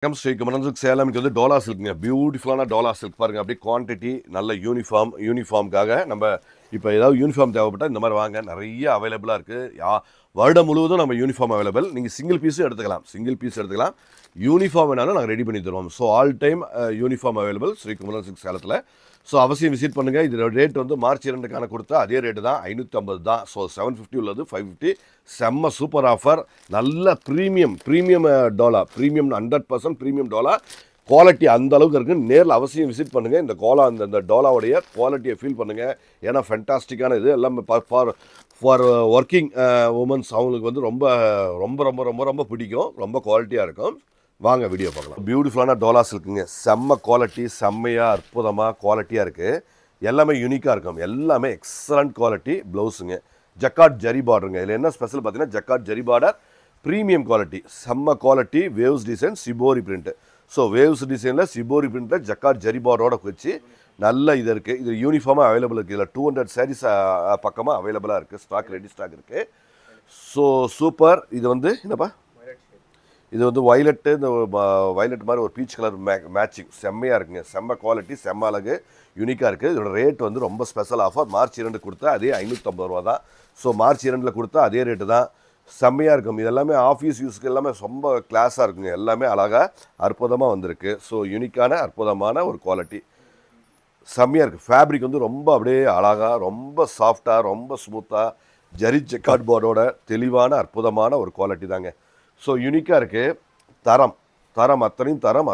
Comes Sri Kumaran Salem இன்னைக்கு வந்து டோலா சில்க்குங்க. பியூட்டிஃபுல்லான டோலா சில்க் பாருங்கள். அப்படியே குவான்டிட்டி நல்ல யூனிஃபார்முக்காக நம்ம இப்போ ஏதாவது யூனிஃபார்ம் தேவைப்பட்டால் இந்த மாதிரி வாங்க. நிறைய அவைலபிளாக இருக்குது. வருடம் முழுவதும் நம்ம யூனிஃபார்ம் அவைலபிள். நீங்கள் சிங்கிள் பீஸும் எடுத்துக்கலாம். யூனிஃபார்ம் வேணாலும் நாங்கள் ரெடி பண்ணி தருவோம். So all time uniform available Sri Kumaran silk சேலத்தில். ஸோ அவசியம் விசிட் பண்ணுங்கள். இது ரேட் வந்து மார்ச் 2க்கான கொடுத்தா அதே ரேட்டு தான், 550 தான். ஸோ 750 உள்ளது 550. செம்ம சூப்பர் ஆஃபர். நல்ல premium Dola, premium 100% premium Dola. Quality அந்த அளவுக்கு இருக்குது. நேரில் அவசியம் விசிட் பண்ணுங்கள். இந்த டோலாவுடைய குவாலிட்டியை ஃபீல் பண்ணுங்கள். ஏன்னா ஃபென்டாஸ்டிக்கான இது எல்லாமே ஃபார் ஒர்க்கிங் உமன்ஸ் அவங்களுக்கு வந்து ரொம்ப ரொம்ப ரொம்ப ரொம்ப ரொம்ப பிடிக்கும். ரொம்ப குவாலிட்டியாக இருக்கும். வாங்க வீடியோ பார்க்கலாம். பியூட்டிஃபுல்லான டோலா சில்க்குங்க. செம்ம குவாலிட்டி, செம்மையாக அற்புதமாக குவாலிட்டியாக இருக்குது. எல்லாமே யூனிக்காக இருக்கும். எல்லாமே எக்ஸலண்ட் குவாலிட்டி. ப்ளவுஸுங்க ஜக்கார்ட் ஜரி பார்டருங்க. இதில் என்ன ஸ்பெஷல் பார்த்தீங்கன்னா jacquard zari border, premium quality, செம்ம quality. Waves design, shibori print. So waves டிசைனில் சிபோரி பிரிண்ட்டில் ஜக்கார்ட் ஜரி பார்டரோட வச்சு நல்ல இது இருக்குது. இது யூனிஃபார்மாக அவைலபிள் இருக்குது. இதில் 200 சாரீஸ் பக்கமாக அவைலபிளாக இருக்குது. ரெடி ஸ்டாக் இருக்குது. So super. இது வந்து என்னப்பா, இது வந்து வயலட்டு, இந்த வயலட் மாதிரி ஒரு பீச் கலர் மேட்சிங் செம்மையாக இருக்குங்க. செம்ம குவாலிட்டி, செம்ம அழகு, யூனிக்காக இருக்குது. இதோட ரேட் வந்து ரொம்ப ஸ்பெஷல் ஆஃபர். மார்ச் 2 கொடுத்தா அதே 550 ரூபா தான். ஸோ மார்ச் 2 கொடுத்தா அதே ரேட்டு தான். செம்மையாக இருக்கும். இது எல்லாமே ஆஃபீஸ் யூஸ்க்கு எல்லாமே ரொம்ப கிளாஸாக இருக்குங்க. எல்லாமே அழகாக அற்புதமாக வந்திருக்கு. ஸோ யூனிக்கான அற்புதமான ஒரு குவாலிட்டி, செம்மையாக இருக்குது. ஃபேப்ரிக் வந்து ரொம்ப அப்படியே அழகாக, ரொம்ப சாஃப்டாக, ரொம்ப ஸ்மூத்தாக, ஜரி ஜக்கார்ட் போர்டோட தெளிவான அற்புதமான ஒரு குவாலிட்டி தாங்க. ஸோ யூனிக்காக இருக்குது.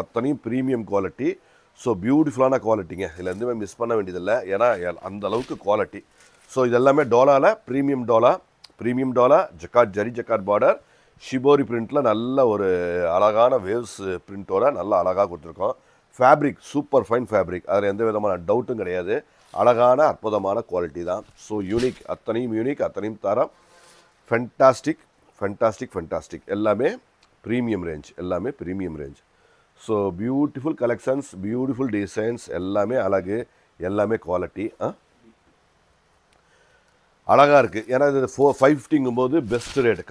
அத்தனையும் ப்ரீமியம் குவாலிட்டி. ஸோ பியூட்டிஃபுல்லான குவாலிட்டிங்க. இதில் எதுவுமே மிஸ் பண்ண வேண்டியதில்லை. ஏன்னா அந்த அளவுக்கு குவாலிட்டி. ஸோ இது எல்லாமே டோலாவில் premium dola jacquard zari jacquard border, shibori பிரிண்ட்டில் நல்ல ஒரு அழகான வேவ்ஸ் பிரிண்ட்டோட நல்ல அழகாக கொடுத்துருக்கோம். Fabric super fine fabric. அதில் எந்த விதமான டவுட்டும் கிடையாது. அழகான அற்புதமான குவாலிட்டி தான். ஸோ அத்தனையும் தரம். ஃபென்டாஸ்டிக். எல்லாமே premium range. So beautiful collections, beautiful designs, எல்லாமே அழகு, எல்லாமே குவாலிட்டி அழகாக இருக்குது. ஏன்னா இது 550ங்கும்போது பெஸ்ட் ரேட்,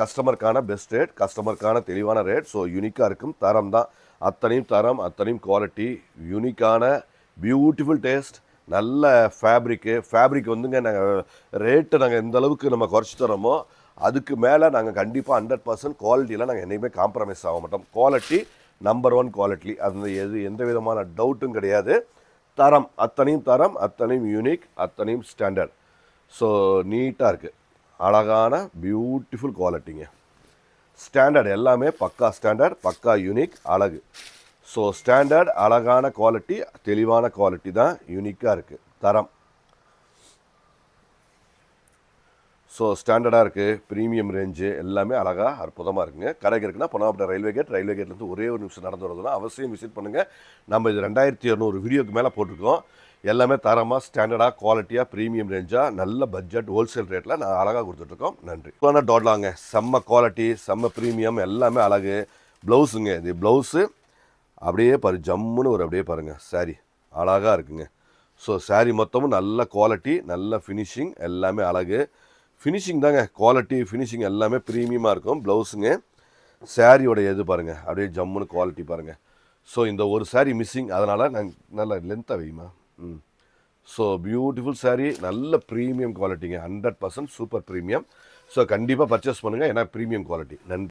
கஸ்டமருக்கான தெளிவான ரேட். ஸோ யூனிக்காக இருக்கும். தரம் தான். அத்தனையும் குவாலிட்டி, யூனிக்கான பியூட்டிஃபுல் டேஸ்ட், நல்ல ஃபேப்ரிக் வந்துங்க. நாங்கள் எந்த அளவுக்கு நம்ம குறைச்சி தரோமோ அதுக்கு மேலே நாங்கள் கண்டிப்பாக 100% குவாலிட்டியில் நாங்கள் என்றைக்குமே காம்ப்ரமைஸ் ஆக மாட்டோம். Quality number 1 quality. அது எந்த விதமான டவுட்டும் கிடையாது. அத்தனையும் யூனிக், அத்தனையும் ஸ்டாண்டர்ட். ஸோ நீட்டாக இருக்குது. அழகான பியூட்டிஃபுல் குவாலிட்டிங்க. ஸ்டாண்டர்ட் எல்லாமே பக்கா யூனிக், அழகு. ஸோ ஸ்டாண்டர்ட், அழகான குவாலிட்டி, தெளிவான குவாலிட்டி தான். யூனிக்காக இருக்குது. தரம். ஸோ ஸ்டாண்டர்டாக இருக்குது. ப்ரீமியம் ரேஞ்சு எல்லாமே அழகாக அற்புதமாக இருக்குங்க. கடைக்கு இருக்குன்னா பொன்னாப்பட்ட ரயில்வே கேட்லேருந்து ஒரே ஒரு நிமிஷம் நடந்து வரதுனா அவசியம் விசிட் பண்ணுங்கள். நம்ம இது 2200 வீடியோக்கு மேலே போட்டிருக்கோம். எல்லாமே தரமாக, ஸ்டாண்டர்டாக, குவாலிட்டியாக, ப்ரீமியம் ரேஞ்சாக, நல்ல பட்ஜெட் ஹோல்சேல் ரேட்டில் நான் அழகாக கொடுத்துட்ருக்கோம். நன்றி. டோட்லாங்க. செம்ம குவாலிட்டி, செம்ம ப்ரீமியம், எல்லாமே அழகு. ப்ளவுஸுங்க. இது ப்ளவுஸு அப்படியே ஜம்முன்னு அப்படியே பாருங்கள். சாரி அழகாக இருக்குங்க. ஸோ சாரி மொத்தமும் நல்ல குவாலிட்டி, நல்ல ஃபினிஷிங், எல்லாமே அழகு. ஃபினிஷிங் தாங்க, குவாலிட்டி ஃபினிஷிங் எல்லாமே ப்ரீமியமாக இருக்கும். ப்ளவுஸுங்க. சாரியோட பாருங்கள், அப்படியே ஜம்முன்னு குவாலிட்டி பாருங்கள். ஸோ இந்த ஒரு சாரி மிஸ்ஸிங், அதனால் நாங்கள் நல்ல லென்த்தாக வையுமா. ஸோ பியூட்டிஃபுல் சாரி, நல்ல ப்ரீமியம் குவாலிட்டிங்க. 100% super premium. ஸோ கண்டிப்பாக பர்ச்சேஸ் பண்ணுங்கள். ஏன்னா ப்ரீமியம் குவாலிட்டி. நன்றி.